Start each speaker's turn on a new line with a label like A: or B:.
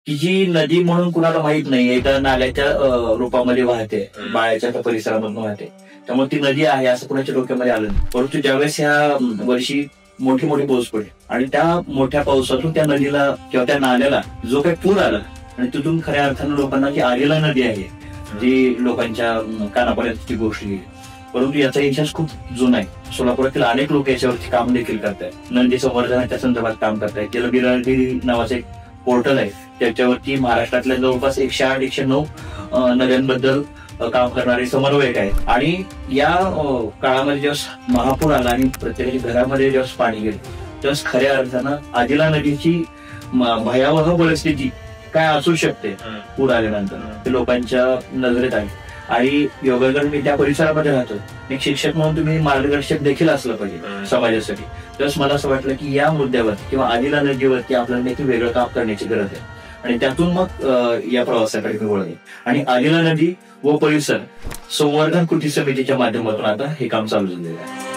A: की जी नदी म्हणून कुणाला माहित नाही, एका नाल्याच्या रूपामध्ये वाहते, बाळ्याच्या त्या परिसरामधून वाहते. त्यामुळे ती नदी आहे असं कुणाच्या डोक्यामध्ये आलं नाही. परंतु ज्यावेळेस ह्या वर्षी मोठी पाऊस पडले आणि त्या मोठ्या पावसातून त्या नदीला किंवा त्या नाल्याला जो काही पूर आला आणि तिथून खऱ्या अर्थानं लोकांना जी आलेला नदी आहे, जी लोकांच्या कानापर्यंतची गोष्ट गेली. परंतु याचा इतिहास खूप जुना आहे. सोलापुरातील अनेक लोक याच्यावरती काम देखील करतायत, नदी संवर्धनाच्या संदर्भात काम करतायत. जलबिरारी नावाचं एक पोर्टल आहे, त्याच्यावरती महाराष्ट्रातल्या जवळपास 108-109 नद्यांबद्दल काम करणारे समन्वयक आहेत. आणि या काळामध्ये जेव्हा महापूर आला आणि प्रत्येकाच्या घरामध्ये जेव्हा पाणी गेलं, तेव्हा खऱ्या अर्थानं आदिला नदीची भयावह परिस्थिती काय असू शकते पूर आल्यानंतर ते लोकांच्या नजरेत आली. आणि योगायोगाने मी त्या परिसरामध्ये राहतो, एक शिक्षक म्हणून तुम्ही मार्गदर्शक देखील असलं पाहिजे समाजासाठी. तेव्हाच मला असं वाटलं की या मुद्द्यावर किंवा आदिला नदीवरती आपल्याला देखील वेगळं काम करण्याची गरज आहे. आणि त्यातून मग या प्रवासाकडे मी वळले आणि आदिला नदी व परिसर संवर्धन कृती समितीच्या माध्यमातून आता हे काम चालू झालेलं आहे.